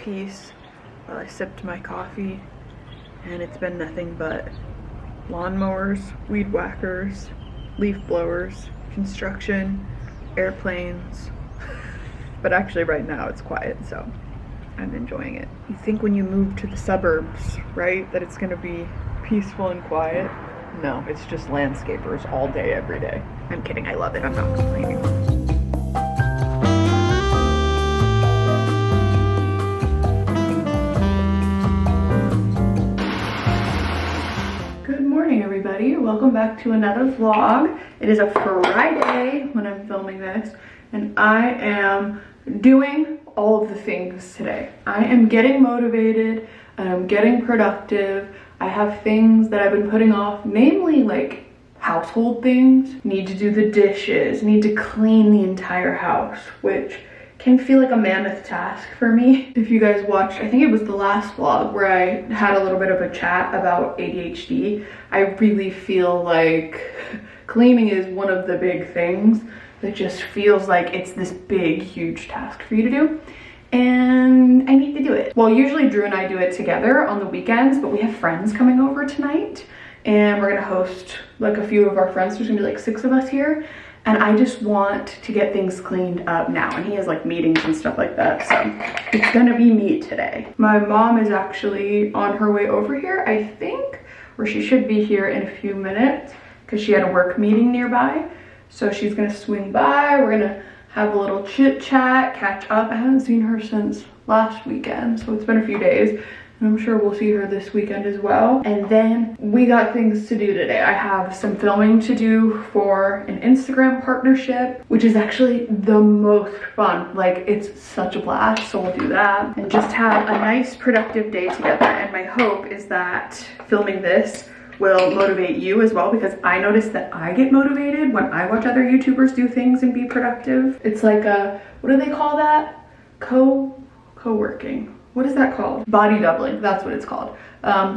peace while I sipped my coffee, and it's been nothing but lawnmowers, weed whackers, leaf blowers, construction, airplanes. But actually right now it's quiet, so I'm enjoying it. You think when you move to the suburbs, right, that it's gonna be peaceful and quiet? No, it's just landscapers all day, every day. I'm kidding, I love it, I'm not complaining. Good morning, everybody. Welcome back to another vlog. It is a Friday when I'm filming this, and I am doing all of the things today. I am getting motivated, I'm getting productive. I have things that I've been putting off, namely like household things. Need to do the dishes, need to clean the entire house, which can feel like a mammoth task for me. If you guys watched, I think it was the last vlog where I had a little bit of a chat about ADHD. I really feel like cleaning is one of the big things that just feels like it's this big, huge task for you to do. And I need to do it. Well, usually Drew and I do it together on the weekends, but we have friends coming over tonight and we're gonna host like a few of our friends. There's gonna be like 6 of us here. And I just want to get things cleaned up now. And he has like meetings and stuff like that. So it's gonna be me today. My mom is actually on her way over here, I think, or she should be here in a few minutes because she had a work meeting nearby. So she's gonna swing by. We're gonna have a little chit chat, catch up. I haven't seen her since last weekend, so it's been a few days. And I'm sure we'll see her this weekend as well. And then we got things to do today. I have some filming to do for an Instagram partnership, which is actually the most fun. Like, it's such a blast, so we'll do that. And just have a nice, productive day together. And my hope is that filming this will motivate you as well, because I notice that I get motivated when I watch other YouTubers do things and be productive. It's like a, what do they call that? Co-working. What is that called? Body doubling, that's what it's called.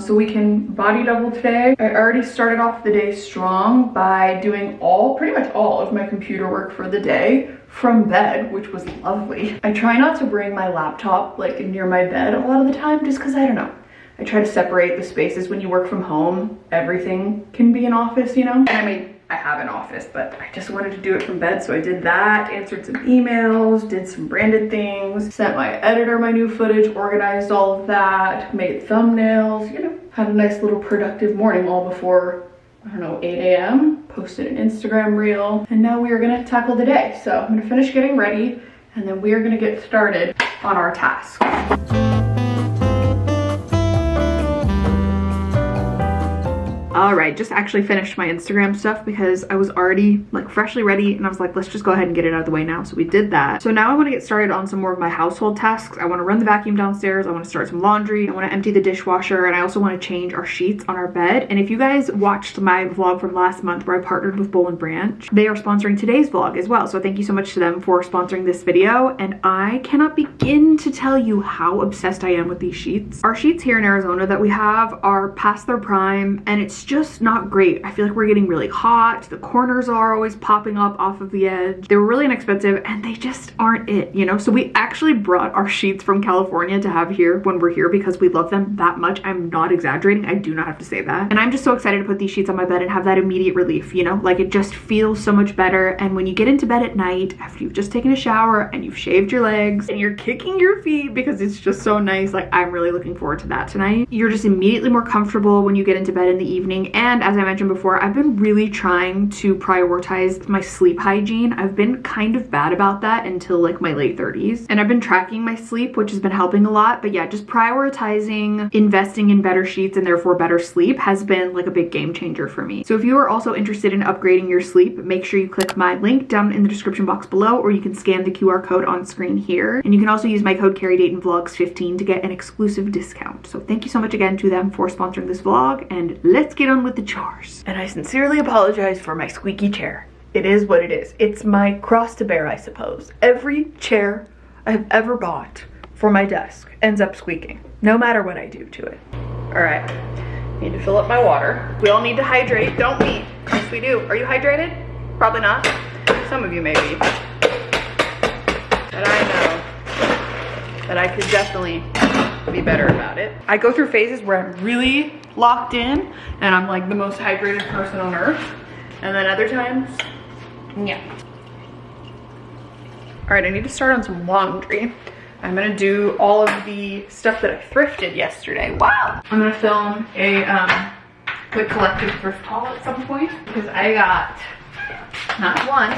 So we can body double today. I already started off the day strong by doing pretty much all of my computer work for the day from bed, which was lovely. I try not to bring my laptop like near my bed a lot of the time, just because I don't know. I try to separate the spaces. When you work from home, everything can be an office, you know? And I mean, I have an office, but I just wanted to do it from bed, so I did that, answered some emails, did some branded things, sent my editor my new footage, organized all of that, made thumbnails, you know, had a nice little productive morning all before, I don't know, 8 a.m., posted an Instagram reel, and now we are gonna tackle the day. So I'm gonna finish getting ready, and then we are gonna get started on our tasks. All right, just actually finished my Instagram stuff because I was already like freshly ready, and I was like, let's just go ahead and get it out of the way now. So we did that. So now I want to get started on some more of my household tasks. I want to run the vacuum downstairs. I want to start some laundry. I want to empty the dishwasher, and I also want to change our sheets on our bed. And if you guys watched my vlog from last month where I partnered with Bowl and Branch, they are sponsoring today's vlog as well. So thank you so much to them for sponsoring this video. And I cannot begin to tell you how obsessed I am with these sheets. Our sheets here in Arizona that we have are past their prime, and it's just not great. I feel like we're getting really hot. The corners are always popping up off of the edge. They were really inexpensive and they just aren't it, you know? So we actually brought our sheets from California to have here when we're here because we love them that much. I'm not exaggerating. I do not have to say that. And I'm just so excited to put these sheets on my bed and have that immediate relief, you know? Like, it just feels so much better. And when you get into bed at night after you've just taken a shower and you've shaved your legs and you're kicking your feet because it's just so nice, like, I'm really looking forward to that tonight. You're just immediately more comfortable when you get into bed in the evening. And as I mentioned before, I've been really trying to prioritize my sleep hygiene. I've been kind of bad about that until like my late 30s. And I've been tracking my sleep, which has been helping a lot. But yeah, just prioritizing investing in better sheets and therefore better sleep has been like a big game changer for me. So if you are also interested in upgrading your sleep, make sure you click my link down in the description box below, or you can scan the QR code on screen here. And you can also use my code Carrie Dayton Vlogs 15 to get an exclusive discount. So thank you so much again to them for sponsoring this vlog, and let's get on with the chores. And I sincerely apologize for my squeaky chair. It is what it is. It's my cross to bear, I suppose. Every chair I've ever bought for my desk ends up squeaking, no matter what I do to it. All right, need to fill up my water. We all need to hydrate, don't we? Yes, we do. Are you hydrated? Probably not. Some of you may be. But I know that I could definitely be better about it. I go through phases where I'm really locked in and I'm like the most hydrated person on earth. And then other times, yeah. All right, I need to start on some laundry. I'm gonna do all of the stuff that I thrifted yesterday. Wow! I'm gonna film a quick collective thrift haul at some point because I got not one,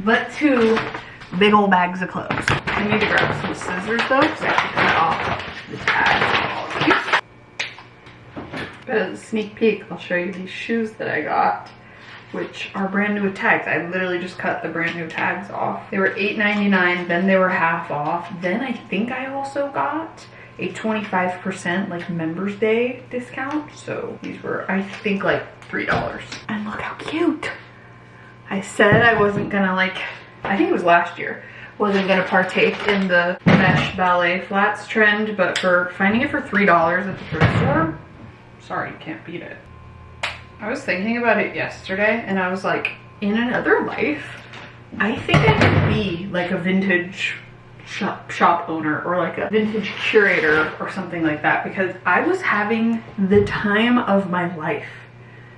but 2 big old bags of clothes. I need to grab some scissors though, because I have to cut off the tags of all of these. But as a sneak peek, I'll show you these shoes that I got, which are brand new with tags. I literally just cut the brand new tags off. They were $8.99, then they were half off. Then I think I also got a 25% like Members Day discount. So these were, I think, like $3. And look how cute. I said I wasn't gonna like, I think it was last year, wasn't gonna partake in the mesh ballet flats trend, but for finding it for $3 at the thrift store, sorry, you can't beat it. I was thinking about it yesterday and I was like, in another life, I think I could be like a vintage shop owner or like a vintage curator or something like that, because I was having the time of my life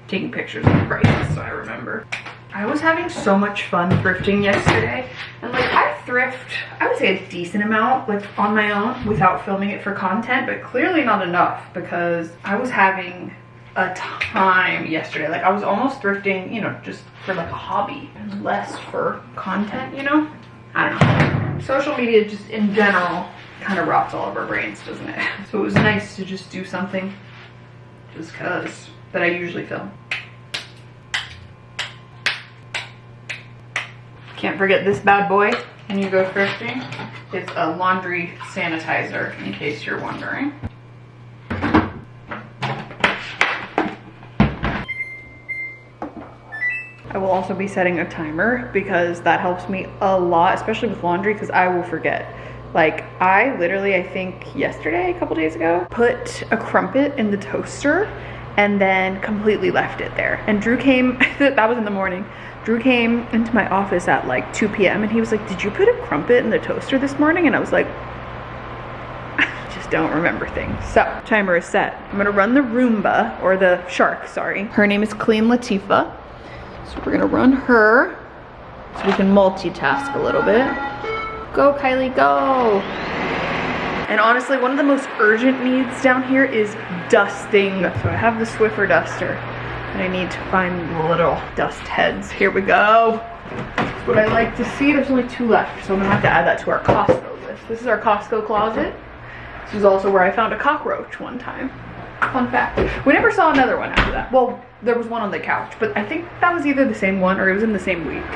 taking pictures of the prices, so I remember. I was having so much fun thrifting yesterday, and like I thrift, I would say a decent amount like on my own without filming it for content, but clearly not enough because I was having a time yesterday. Like I was almost thrifting, you know, just for like a hobby and less for content, you know? I don't know. Social media just in general kind of rots all of our brains, doesn't it? So it was nice to just do something just cause that I usually film. Can't forget this bad boy when you go thrifting. It's a laundry sanitizer, in case you're wondering. I will also be setting a timer because that helps me a lot, especially with laundry, because I will forget. Like I literally, I think yesterday, a couple days ago, put a crumpet in the toaster and then completely left it there. And Drew came, that was in the morning. Drew came into my office at like 2 p.m. and he was like, did you put a crumpet in the toaster this morning? And I was like, I just don't remember things. So, timer is set. I'm gonna run the Roomba, or the shark, sorry. Her name is Clean Latifah. So we're gonna run her so we can multitask a little bit. Go, Kylie, go. And honestly, one of the most urgent needs down here is dusting. So I have the Swiffer duster. And I need to find the little dust heads. Here we go. That's what I like to see. There's only 2 left, so I'm gonna have to add that to our Costco list. This is our Costco closet. This is also where I found a cockroach one time. Fun fact. We never saw another one after that. Well, there was one on the couch, but I think that was either the same one or it was in the same week.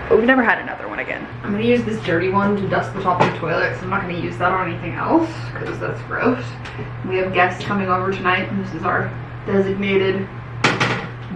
But we've never had another one again. I'm gonna use this dirty one to dust the top of the toilet, so I'm not gonna use that on anything else, because that's gross. We have guests coming over tonight, and this is our designated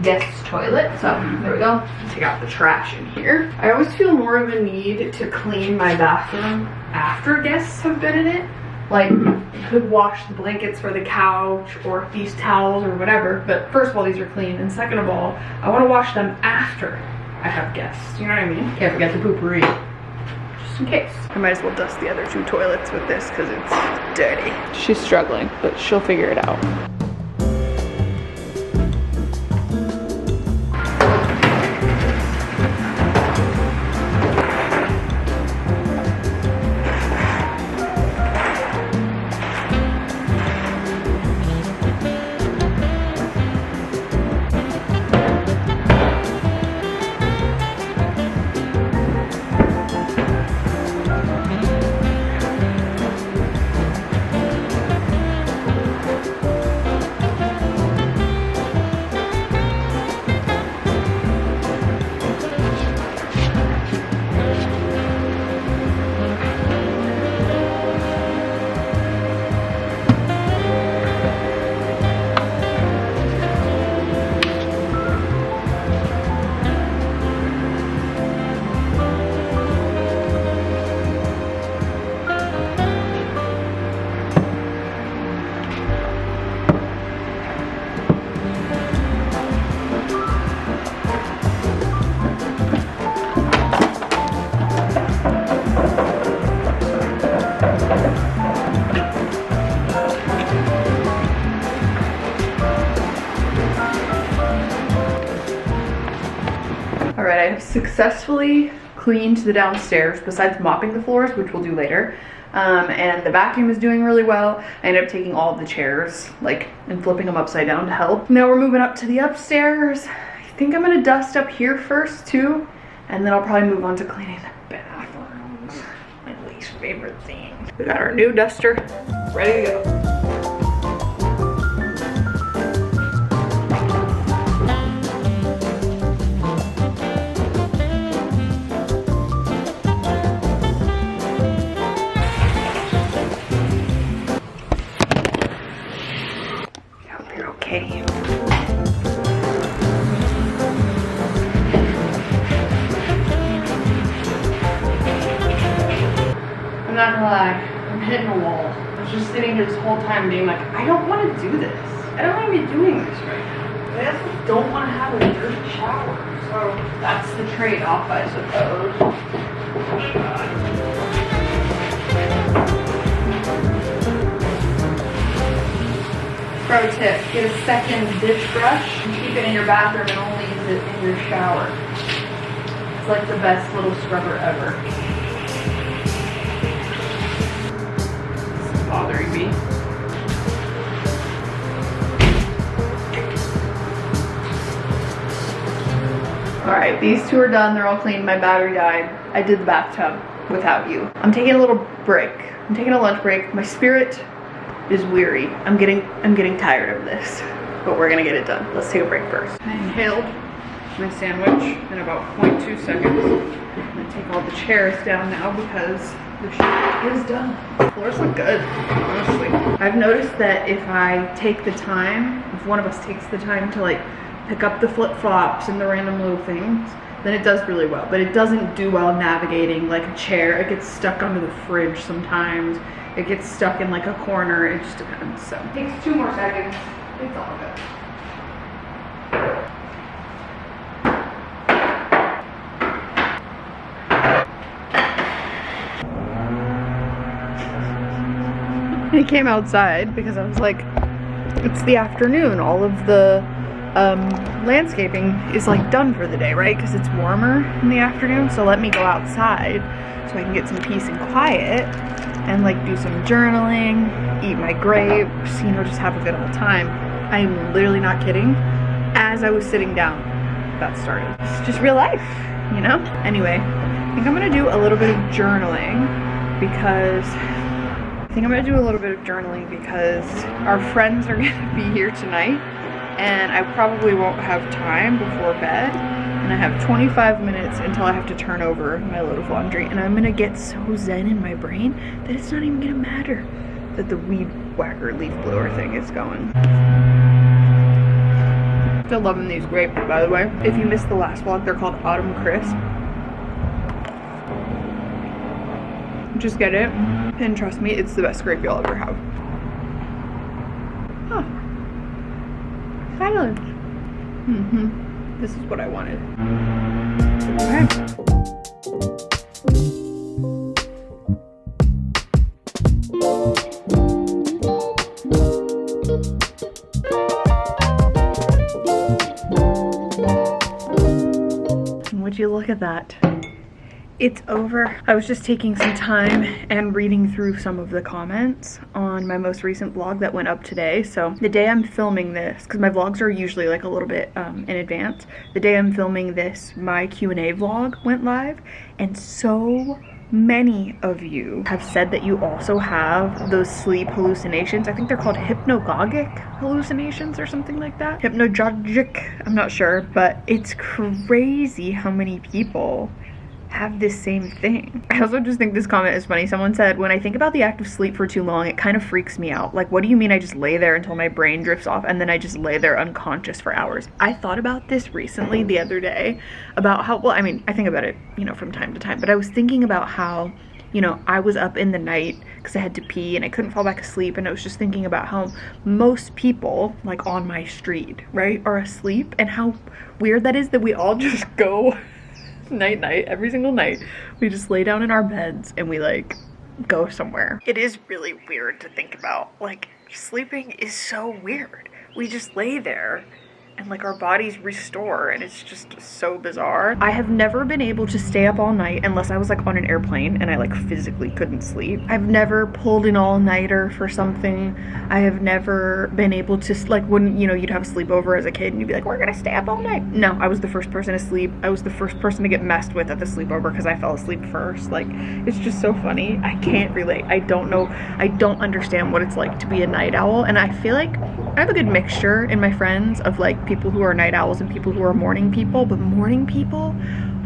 guest's toilet. So there we go. Take out the trash in here. I always feel more of a need to clean my bathroom after guests have been in it. Like, you could wash the blankets for the couch or these towels or whatever, but first of all, these are clean, and second of all, I want to wash them after I have guests. You know what I mean? Can't forget the poopery, just in case. I might as well dust the other 2 toilets with this because it's dirty. She's struggling, but she'll figure it out. I have successfully cleaned the downstairs besides mopping the floors, which we'll do later. And the vacuum is doing really well. I ended up taking all of the chairs like and flipping them upside down to help. Now we're moving up to the upstairs. I think I'm gonna dust up here first too, and then I'll probably move on to cleaning the bathrooms. My least favorite thing. We got our new duster ready to go. I'm not gonna lie, I'm hitting a wall. I was just sitting here this whole time being like, I don't want to do this. I don't want to be doing this right now. I also don't want to have a dirty shower. So that's the trade-off, I suppose. Oh my God. Pro tip, get a second dish brush and keep it in your bathroom and only use it in your shower. It's like the best little scrubber ever. Bothering me. Alright, these two are done. They're all clean. My battery died. I did the bathtub without you. I'm taking a little break. I'm taking a lunch break. My spirit is weary. I'm getting tired of this. But we're gonna get it done. Let's take a break first. I inhaled my sandwich in about 0.2 seconds. I'm gonna take all the chairs down now because the shit is done. The floors look good, honestly. I've noticed that if I take the time, if one of us takes the time to like pick up the flip-flops and the random little things, then it does really well. But it doesn't do well navigating like a chair. It gets stuck under the fridge sometimes. It gets stuck in like a corner. It just depends. So it takes 2 more seconds. It's all good. I came outside because I was like, it's the afternoon. All of the landscaping is like done for the day, right? Because it's warmer in the afternoon. So let me go outside so I can get some peace and quiet and like do some journaling, eat my grapes, you know, just have a good old time. I'm literally not kidding. As I was sitting down, that started. It's just real life, you know? Anyway, I think I'm gonna do a little bit of journaling because our friends are gonna be here tonight and I probably won't have time before bed, and I have 25 minutes until I have to turn over my load of laundry, and I'm gonna get so zen in my brain that it's not even gonna matter that the weed whacker leaf blower thing is going. Still loving these grapes, by the way. If you missed the last vlog, they're called Autumn Crisp. Just get it, and trust me, it's the best grape you'll ever have. Huh. Silence. This is what I wanted. Okay. Would you look at that? It's over. I was just taking some time and reading through some of the comments on my most recent vlog that went up today. So the day I'm filming this, because my vlogs are usually like a little bit in advance, the day I'm filming this, my Q&A vlog went live, and so many of you have said that you also have those sleep hallucinations. I think they're called hypnagogic hallucinations or something like that. Hypnagogic, I'm not sure, but it's crazy how many people have this same thing. I also just think this comment is funny. Someone said, when I think about the act of sleep for too long, it kind of freaks me out. Like, what do you mean I just lay there until my brain drifts off and then I just lay there unconscious for hours? I thought about this recently the other day about how, well, I mean, I think about it, you know, from time to time, but I was thinking about how, you know, I was up in the night because I had to pee and I couldn't fall back asleep, and I was just thinking about how most people, like on my street, right, are asleep, and how weird that is that we all just go night every single night. We just lay down in our beds and we like go somewhere. It is really weird to think about. Like, sleeping is so weird. We just lay there and like our bodies restore, and it's just so bizarre. I have never been able to stay up all night unless I was like on an airplane and I like physically couldn't sleep. I've never pulled an all-nighter for something. I have never been able to, like, when, you know, you'd have a sleepover as a kid and you'd be like, we're gonna stay up all night. No, I was the first person to sleep. I was the first person to get messed with at the sleepover because I fell asleep first. Like, it's just so funny. I can't relate. I don't know. I don't understand what it's like to be a night owl, and I feel like I have a good mixture in my friends of like people who are night owls and people who are morning people, but morning people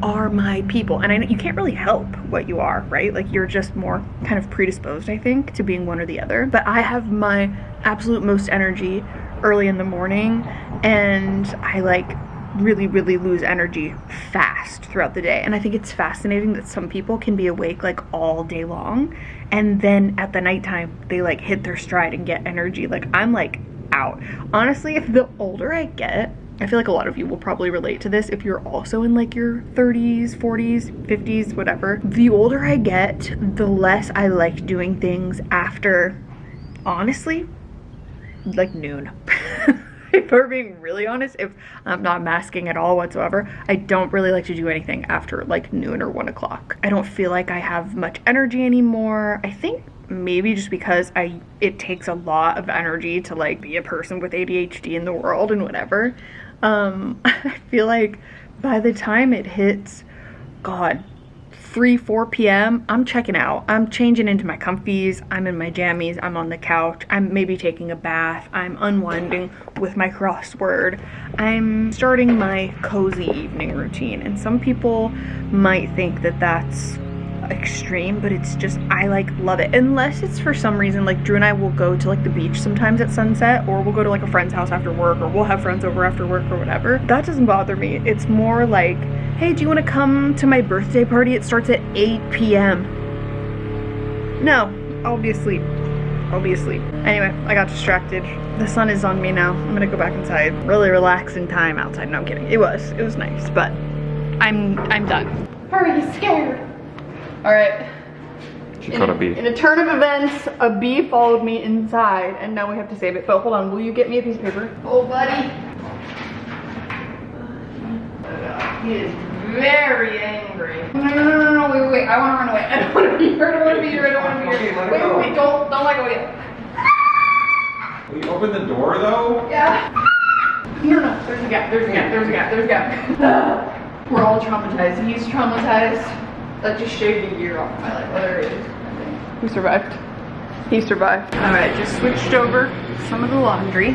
are my people. And I know you can't really help what you are, right? Like, you're just more kind of predisposed, I think, to being one or the other. But I have my absolute most energy early in the morning, and I like really lose energy fast throughout the day. And I think it's fascinating that some people can be awake like all day long, and then at the nighttime they like hit their stride and get energy. Like, I'm like out. Honestly, the older I get, I feel like a lot of you will probably relate to this if you're also in like your 30s, 40s, 50s, whatever. The older I get, the less I like doing things after, honestly, like noon. If we're being really honest, if I'm not masking at all whatsoever, I don't really like to do anything after like noon or 1 o'clock. I don't feel like I have much energy anymore. I think maybe just because it takes a lot of energy to like be a person with ADHD in the world and whatever. I feel like by the time it hits, God, 3-4 p.m. I'm checking out. I'm changing into my comfies. I'm in my jammies. I'm on the couch. I'm maybe taking a bath. I'm unwinding with my crossword. I'm starting my cozy evening routine. And some people might think that that's extreme, but it's just, I like love it. Unless it's for some reason, like Drew and I will go to like the beach sometimes at sunset, or we'll go to like a friend's house after work, or we'll have friends over after work or whatever. That doesn't bother me. It's more like, hey, do you want to come to my birthday party? It starts at 8 p.m. No, I'll be asleep. I'll be asleep. Anyway, I got distracted. The sun is on me now. I'm gonna go back inside. Really relaxing time outside. No, I'm kidding. It was nice, but I'm done. Hurry, he's scared. All right. She caught a bee. In a turn of events, a bee followed me inside, and now we have to save it. But hold on, will you get me a piece of paper? Oh, buddy. He is very angry. No, wait. I want to run away. I don't want to be here. I don't want to be here. I don't want to be here. Wait, don't let go yet. Will you open the door though? Yeah. No, there's a gap. There's a gap. We're all traumatized. He's traumatized. That just shaved a year off my life. Oh, there it is. I think. We survived. He survived. All right, just switched over some of the laundry,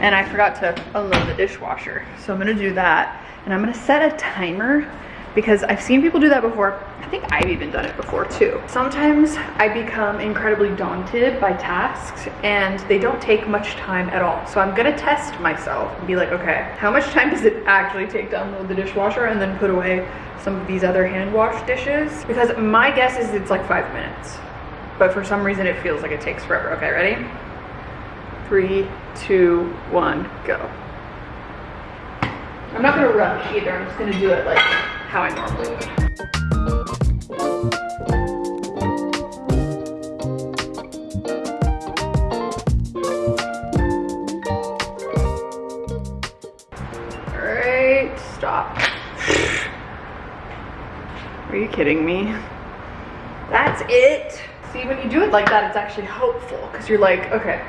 and I forgot to unload the dishwasher. So I'm gonna do that, and I'm gonna set a timer because I've seen people do that before. I think I've even done it before too. Sometimes I become incredibly daunted by tasks and they don't take much time at all. So I'm gonna test myself and be like, okay, how much time does it actually take to unload the dishwasher and then put away some of these other hand wash dishes? Because my guess is it's like 5 minutes, but for some reason it feels like it takes forever. Okay, ready? 3, 2, 1, go. I'm not gonna rush either. I'm just gonna do it like how I normally would. Alright, stop. Are you kidding me? That's it. See, when you do it like that, it's actually helpful because you're like, okay,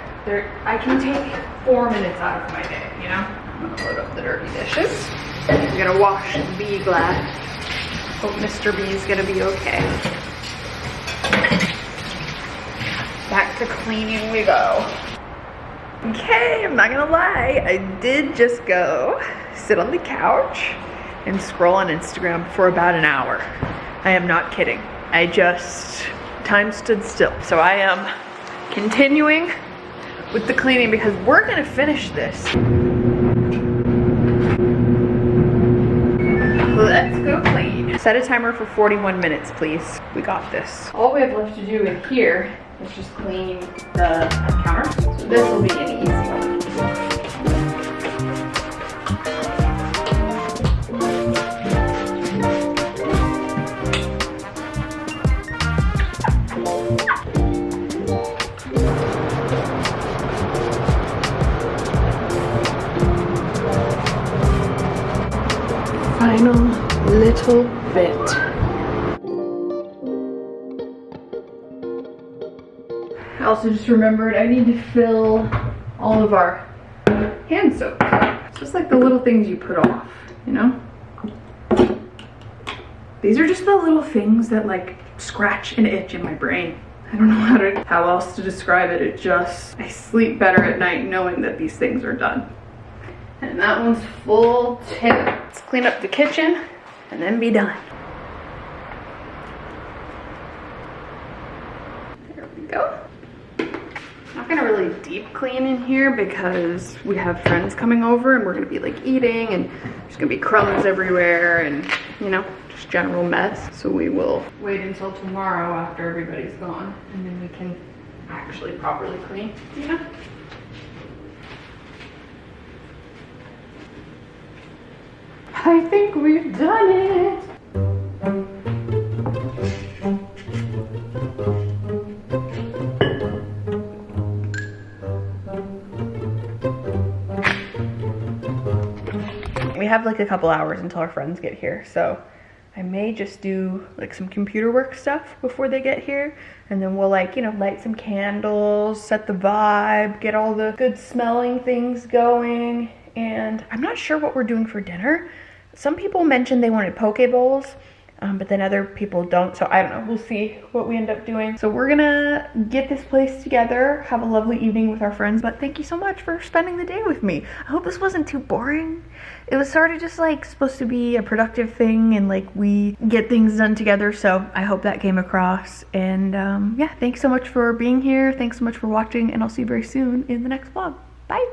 I can take 4 minutes out of my day, you know? I'm gonna load up the dirty dishes. I'm gonna wash the bee glass. Hope Mr. B is gonna be okay. Back to cleaning we go. Okay, I'm not gonna lie, I did just go sit on the couch and scroll on Instagram for about an hour. I am not kidding. Time stood still. So I am continuing with the cleaning because we're gonna finish this. Let's go clean. Set a timer for 41 minutes, please. We got this. All we have left to do in here is just clean the counter. So this will be an easy one. final little bit. I also just remembered I need to fill all of our hand soap. It's just like the little things you put off, you know? These are just the little things that like scratch and itch in my brain. I don't know how else to describe it. I sleep better at night knowing that these things are done. And that one's full too. Let's clean up the kitchen and then be done. There we go. Not gonna really deep clean in here because we have friends coming over and we're gonna be like eating and there's gonna be crumbs everywhere and you know, just general mess. So we will wait until tomorrow after everybody's gone and then we can actually properly clean, you know? I think we've done it. We have like a couple hours until our friends get here, so I may just do like some computer work stuff before they get here, and then we'll like, you know, light some candles, set the vibe, get all the good smelling things going. And I'm not sure what we're doing for dinner. Some people mentioned they wanted poke bowls, but then other people don't, so I don't know. We'll see what we end up doing. So we're gonna get this place together, have a lovely evening with our friends, but thank you so much for spending the day with me. I hope this wasn't too boring. It was sort of just like supposed to be a productive thing and like we get things done together, so I hope that came across. And yeah, thanks so much for being here. Thanks so much for watching, and I'll see you very soon in the next vlog. Bye.